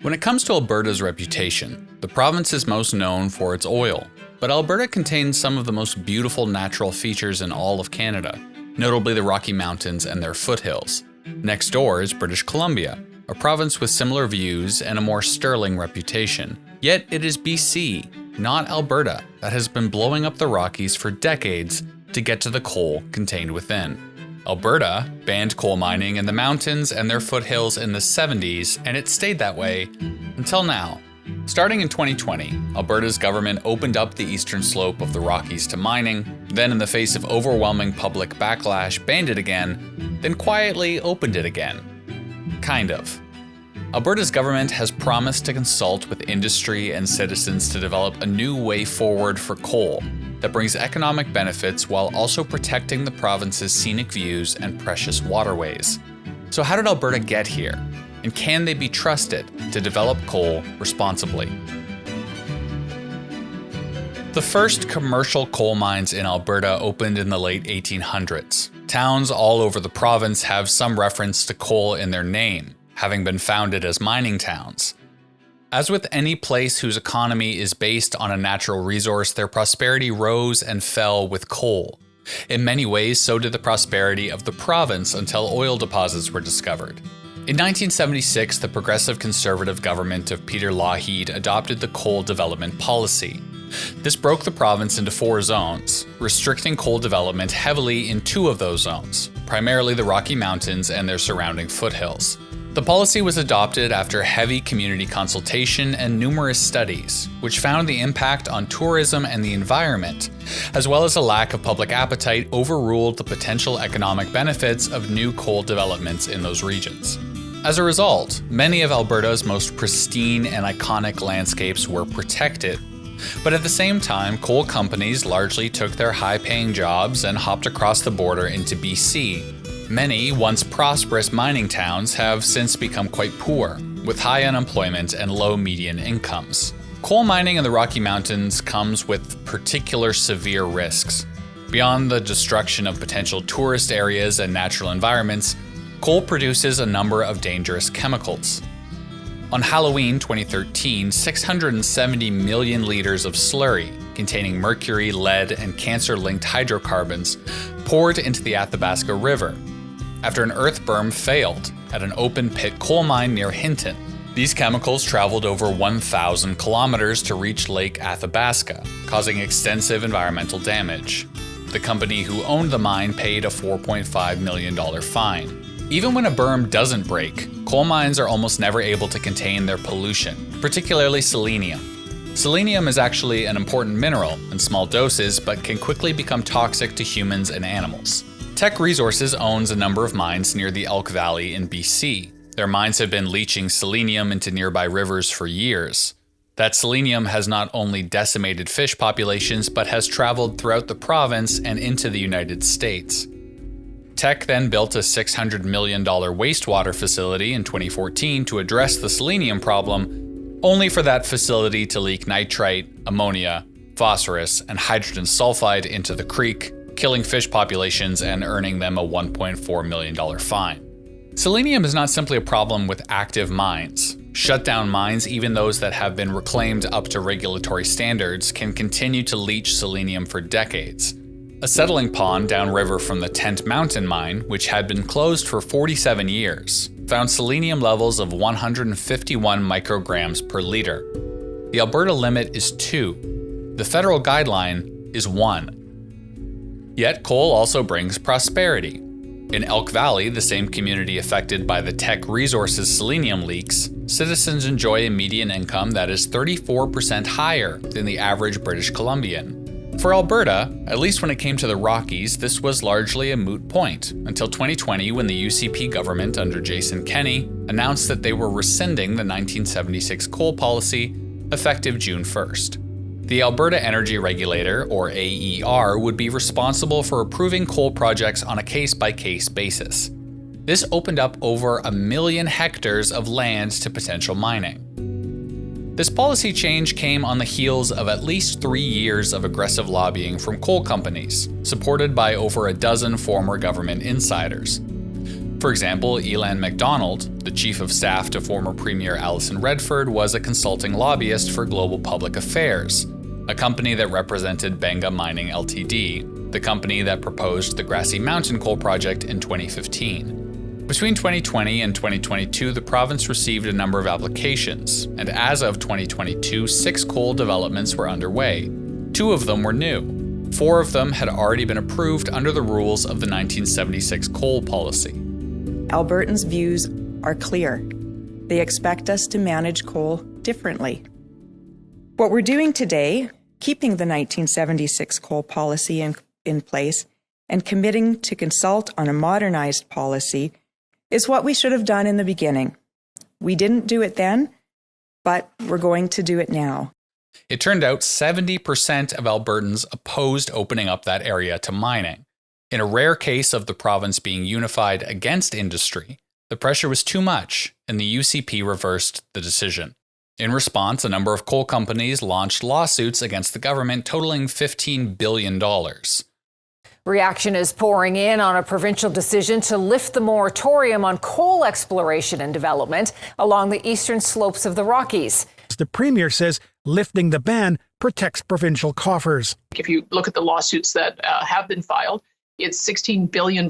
When it comes to Alberta's reputation, the province is most known for its oil, but Alberta contains some of the most beautiful natural features in all of Canada, notably the Rocky Mountains and their foothills. Next door is British Columbia, a province with similar views and a more sterling reputation. Yet it is BC, not Alberta, that has been blowing up the Rockies for decades to get to the coal contained within. Alberta banned coal mining in the mountains and their foothills in the 70s, and it stayed that way until now. Starting in 2020, Alberta's government opened up the eastern slope of the Rockies to mining, then in the face of overwhelming public backlash, banned it again, then quietly opened it again. Kind of. Alberta's government has promised to consult with industry and citizens to develop a new way forward for coal that brings economic benefits while also protecting the province's scenic views and precious waterways. So how did Alberta get here? And can they be trusted to develop coal responsibly? The first commercial coal mines in Alberta opened in the late 1800s. Towns all over the province have some reference to coal in their name, having been founded as mining towns. As with any place whose economy is based on a natural resource, their prosperity rose and fell with coal. In many ways, so did the prosperity of the province until oil deposits were discovered. In 1976, the progressive conservative government of Peter Lougheed adopted the coal development policy. This broke the province into 4 zones, restricting coal development heavily in 2 of those zones, primarily the Rocky Mountains and their surrounding foothills. The policy was adopted after heavy community consultation and numerous studies, which found the impact on tourism and the environment, as well as a lack of public appetite, overruled the potential economic benefits of new coal developments in those regions. As a result, many of Alberta's most pristine and iconic landscapes were protected. But at the same time, coal companies largely took their high-paying jobs and hopped across the border into BC. Many once prosperous mining towns have since become quite poor, with high unemployment and low median incomes. Coal mining in the Rocky Mountains comes with particular severe risks. Beyond the destruction of potential tourist areas and natural environments, coal produces a number of dangerous chemicals. On Halloween 2013, 670 million liters of slurry containing mercury, lead, and cancer-linked hydrocarbons poured into the Athabasca River after an earth berm failed at an open-pit coal mine near Hinton. These chemicals traveled over 1,000 kilometers to reach Lake Athabasca, causing extensive environmental damage. The company who owned the mine paid a $4.5 million fine. Even when a berm doesn't break, coal mines are almost never able to contain their pollution, particularly selenium. Selenium is actually an important mineral in small doses, but can quickly become toxic to humans and animals. Teck Resources owns a number of mines near the Elk Valley in BC. Their mines have been leaching selenium into nearby rivers for years. That selenium has not only decimated fish populations, but has traveled throughout the province and into the United States. Teck then built a $600 million wastewater facility in 2014 to address the selenium problem, only for that facility to leak nitrite, ammonia, phosphorus, and hydrogen sulfide into the creek, killing fish populations and earning them a $1.4 million fine. Selenium is not simply a problem with active mines. Shut down mines, even those that have been reclaimed up to regulatory standards, can continue to leach selenium for decades. A settling pond downriver from the Tent Mountain mine, which had been closed for 47 years, found selenium levels of 151 micrograms per liter. The Alberta limit is 2. The federal guideline is 1. Yet coal also brings prosperity. In Elk Valley, the same community affected by the Teck Resources selenium leaks, citizens enjoy a median income that is 34% higher than the average British Columbian. For Alberta, at least when it came to the Rockies, this was largely a moot point, until 2020 when the UCP government under Jason Kenney announced that they were rescinding the 1976 coal policy effective June 1st. The Alberta Energy Regulator, or AER, would be responsible for approving coal projects on a case-by-case basis. This opened up over 1 million hectares of land to potential mining. This policy change came on the heels of at least 3 years of aggressive lobbying from coal companies, supported by over a dozen former government insiders. For example, Elan MacDonald, the chief of staff to former Premier Alison Redford, was a consulting lobbyist for Global Public Affairs, a company that represented Benga Mining Ltd, the company that proposed the Grassy Mountain coal project in 2015. Between 2020 and 2022, the province received a number of applications, and as of 2022, 6 coal developments were underway. 2 of them were new. 4 of them had already been approved under the rules of the 1976 coal policy. Albertans' views are clear. They expect us to manage coal differently. What we're doing today, keeping the 1976 coal policy in place and committing to consult on a modernized policy, is what we should have done in the beginning. We didn't do it then, but we're going to do it now. It turned out 70% of Albertans opposed opening up that area to mining. In a rare case of the province being unified against industry, the pressure was too much, and the UCP reversed the decision. In response, a number of coal companies launched lawsuits against the government totaling $15 billion. Reaction is pouring in on a provincial decision to lift the moratorium on coal exploration and development along the eastern slopes of the Rockies. The Premier says lifting the ban protects provincial coffers. If you look at the lawsuits that have been filed, it's $16 billion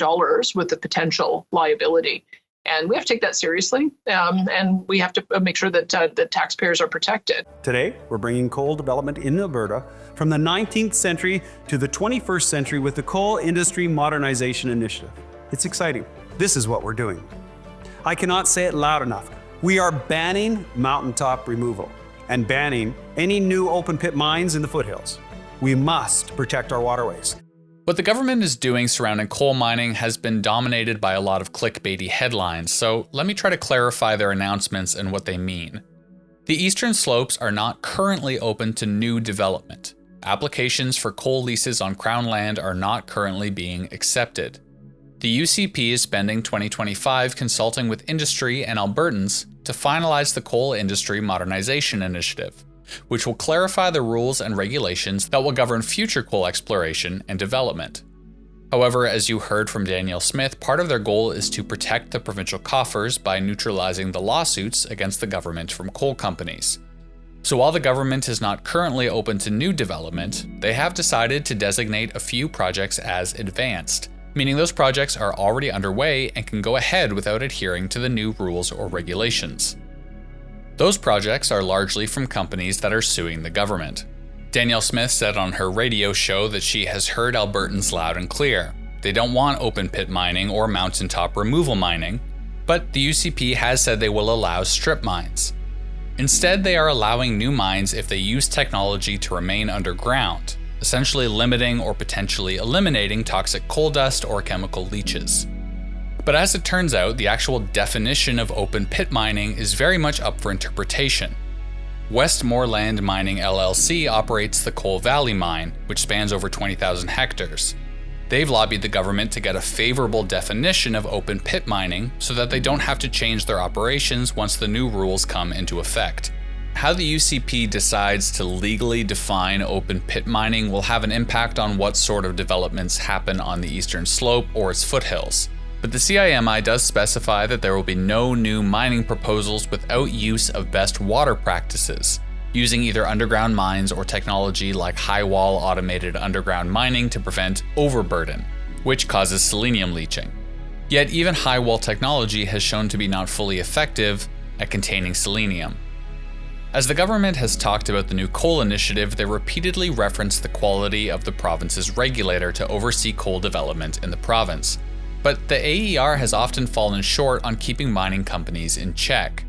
with the potential liability. And we have to take that seriously, and we have to make sure that the taxpayers are protected. Today, we're bringing coal development in Alberta from the 19th century to the 21st century with the Coal Industry Modernization Initiative. It's exciting. This is what we're doing. I cannot say it loud enough. We are banning mountaintop removal and banning any new open pit mines in the foothills. We must protect our waterways. What the government is doing surrounding coal mining has been dominated by a lot of clickbaity headlines, so let me try to clarify their announcements and what they mean. The eastern slopes are not currently open to new development. Applications for coal leases on Crown land are not currently being accepted. The UCP is spending 2025 consulting with industry and Albertans to finalize the Coal Industry Modernization Initiative, which will clarify the rules and regulations that will govern future coal exploration and development. However, as you heard from Danielle Smith, part of their goal is to protect the provincial coffers by neutralizing the lawsuits against the government from coal companies. So while the government is not currently open to new development, they have decided to designate a few projects as advanced, meaning those projects are already underway and can go ahead without adhering to the new rules or regulations. Those projects are largely from companies that are suing the government. Danielle Smith said on her radio show that she has heard Albertans loud and clear. They don't want open pit mining or mountaintop removal mining, but the UCP has said they will allow strip mines. Instead, they are allowing new mines if they use technology to remain underground, essentially limiting or potentially eliminating toxic coal dust or chemical leaches. But as it turns out, the actual definition of open pit mining is very much up for interpretation. Westmoreland Mining LLC operates the Coal Valley Mine, which spans over 20,000 hectares. They've lobbied the government to get a favorable definition of open pit mining so that they don't have to change their operations once the new rules come into effect. How the UCP decides to legally define open pit mining will have an impact on what sort of developments happen on the eastern slope or its foothills. But the CIMI does specify that there will be no new mining proposals without use of best water practices, using either underground mines or technology like high-wall automated underground mining to prevent overburden, which causes selenium leaching. Yet even high-wall technology has shown to be not fully effective at containing selenium. As the government has talked about the new coal initiative, they repeatedly reference the quality of the province's regulator to oversee coal development in the province. But the AER has often fallen short on keeping mining companies in check.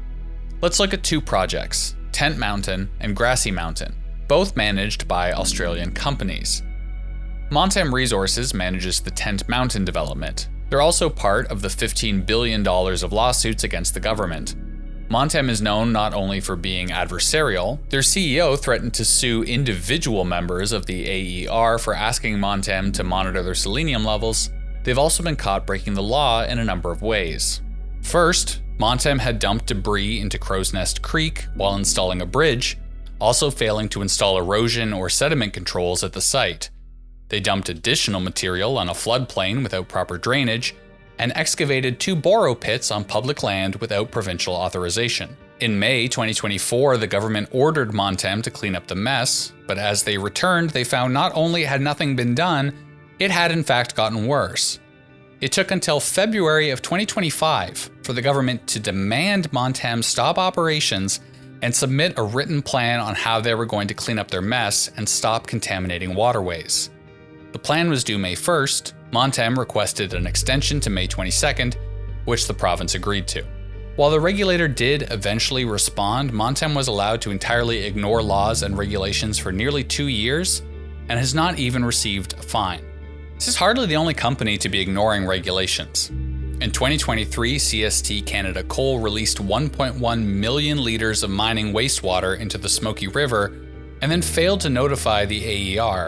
Let's look at 2 projects, Tent Mountain and Grassy Mountain, both managed by Australian companies. Montem Resources manages the Tent Mountain development. They're also part of the $15 billion of lawsuits against the government. Montem is known not only for being adversarial, their CEO threatened to sue individual members of the AER for asking Montem to monitor their selenium levels. They've also been caught breaking the law in a number of ways. First, Montem had dumped debris into Crow's Nest Creek while installing a bridge, also failing to install erosion or sediment controls at the site. They dumped additional material on a floodplain without proper drainage, and excavated 2 borrow pits on public land without provincial authorization. In May 2024, the government ordered Montem to clean up the mess, but as they returned, they found not only had nothing been done, it had in fact gotten worse. It took until February of 2025 for the government to demand Montem stop operations and submit a written plan on how they were going to clean up their mess and stop contaminating waterways. The plan was due May 1st. Montem requested an extension to May 22nd, which the province agreed to. While the regulator did eventually respond, Montem was allowed to entirely ignore laws and regulations for nearly 2 years and has not even received a fine. This is hardly the only company to be ignoring regulations. In 2023, CST Canada Coal released 1.1 million litres of mining wastewater into the Smoky River and then failed to notify the AER.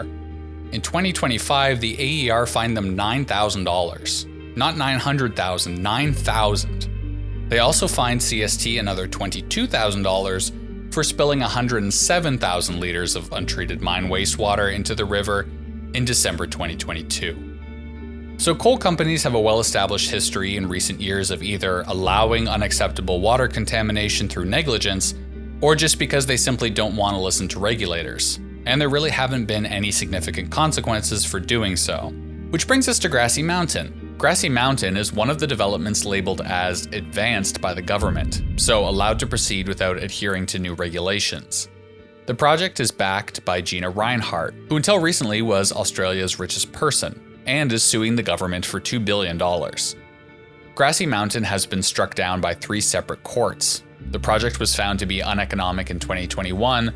In 2025, the AER fined them $9,000. Not $900,000, $9,000. They also fined CST another $22,000 for spilling 107,000 litres of untreated mine wastewater into the river in December 2022. So coal companies have a well-established history in recent years of either allowing unacceptable water contamination through negligence, or just because they simply don't want to listen to regulators. And there really haven't been any significant consequences for doing so. Which brings us to Grassy Mountain. Grassy Mountain is one of the developments labeled as advanced by the government, so allowed to proceed without adhering to new regulations. The project is backed by Gina Reinhardt, who until recently was Australia's richest person, and is suing the government for $2 billion. Grassy Mountain has been struck down by 3 separate courts. The project was found to be uneconomic in 2021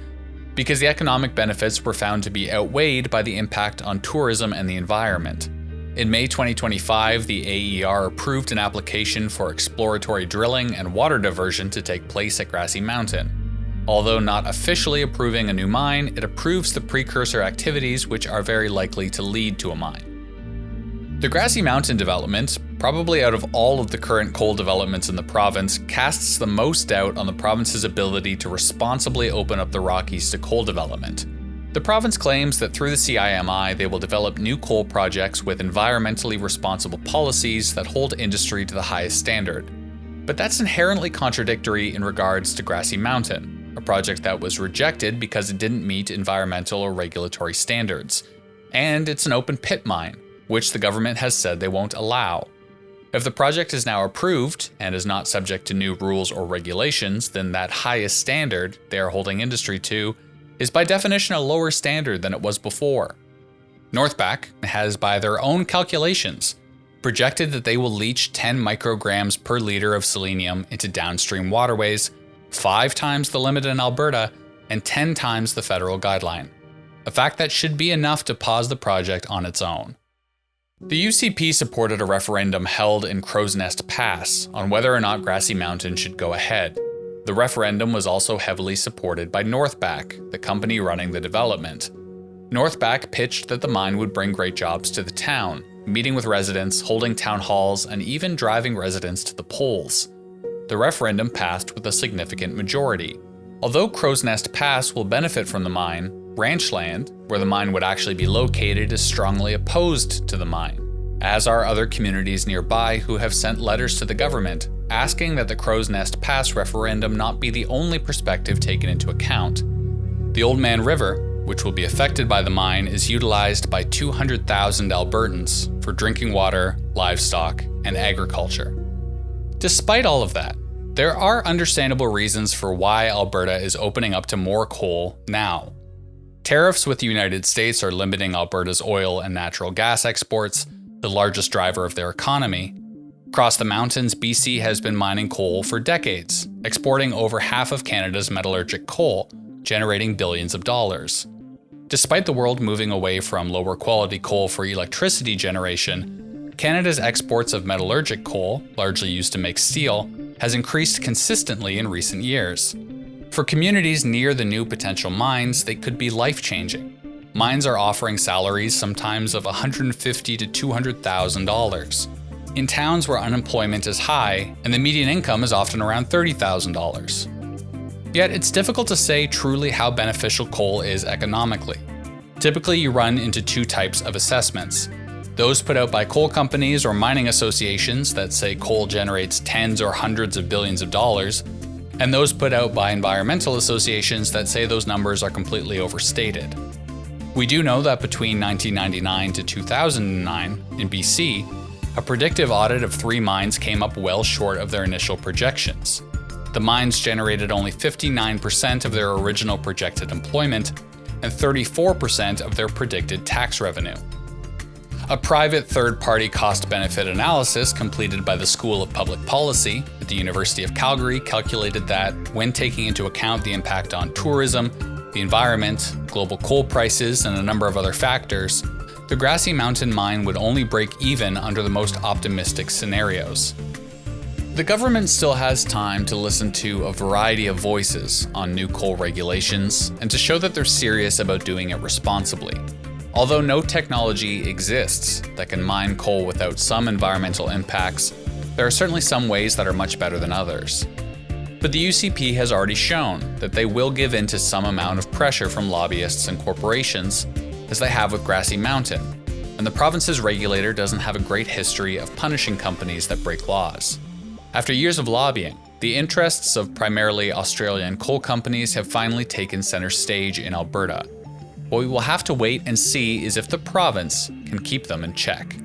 because the economic benefits were found to be outweighed by the impact on tourism and the environment. In May 2025, the AER approved an application for exploratory drilling and water diversion to take place at Grassy Mountain. Although not officially approving a new mine, it approves the precursor activities which are very likely to lead to a mine. The Grassy Mountain development, probably out of all of the current coal developments in the province, casts the most doubt on the province's ability to responsibly open up the Rockies to coal development. The province claims that through the CIMI, they will develop new coal projects with environmentally responsible policies that hold industry to the highest standard. But that's inherently contradictory in regards to Grassy Mountain, a project that was rejected because it didn't meet environmental or regulatory standards. And it's an open pit mine, which the government has said they won't allow. If the project is now approved and is not subject to new rules or regulations, then that highest standard they are holding industry to is by definition a lower standard than it was before. Northback has, by their own calculations, projected that they will leach 10 micrograms per liter of selenium into downstream waterways, 5 times the limit in Alberta and 10 times the federal guideline, a fact that should be enough to pause the project on its own. The UCP supported a referendum held in Crow's Nest Pass on whether or not Grassy Mountain should go ahead. The referendum was also heavily supported by Northback, the company running the development. Northback pitched that the mine would bring great jobs to the town, meeting with residents, holding town halls, and even driving residents to the polls. The referendum passed with a significant majority. Although Crow's Nest Pass will benefit from the mine, Ranchland, where the mine would actually be located, is strongly opposed to the mine, as are other communities nearby who have sent letters to the government asking that the Crow's Nest Pass referendum not be the only perspective taken into account. The Old Man River, which will be affected by the mine, is utilized by 200,000 Albertans for drinking water, livestock, and agriculture. Despite all of that, there are understandable reasons for why Alberta is opening up to more coal now. Tariffs with the United States are limiting Alberta's oil and natural gas exports, the largest driver of their economy. Across the mountains, BC has been mining coal for decades, exporting over half of Canada's metallurgic coal, generating billions of dollars. Despite the world moving away from lower quality coal for electricity generation, Canada's exports of metallurgic coal, largely used to make steel, has increased consistently in recent years. For communities near the new potential mines, they could be life-changing. Mines are offering salaries sometimes of $150,000 to $200,000. In towns where unemployment is high and the median income is often around $30,000. Yet it's difficult to say truly how beneficial coal is economically. Typically, you run into 2 types of assessments. Those put out by coal companies or mining associations that say coal generates tens or hundreds of billions of dollars, and those put out by environmental associations that say those numbers are completely overstated. We do know that between 1999 to 2009 in BC, a predictive audit of 3 mines came up well short of their initial projections. The mines generated only 59% of their original projected employment and 34% of their predicted tax revenue. A private third-party cost-benefit analysis completed by the School of Public Policy at the University of Calgary calculated that, when taking into account the impact on tourism, the environment, global coal prices, and a number of other factors, the Grassy Mountain mine would only break even under the most optimistic scenarios. The government still has time to listen to a variety of voices on new coal regulations and to show that they're serious about doing it responsibly. Although no technology exists that can mine coal without some environmental impacts, there are certainly some ways that are much better than others. But the UCP has already shown that they will give in to some amount of pressure from lobbyists and corporations, as they have with Grassy Mountain, and the province's regulator doesn't have a great history of punishing companies that break laws. After years of lobbying, the interests of primarily Australian coal companies have finally taken center stage in Alberta. What we will have to wait and see is if the province can keep them in check.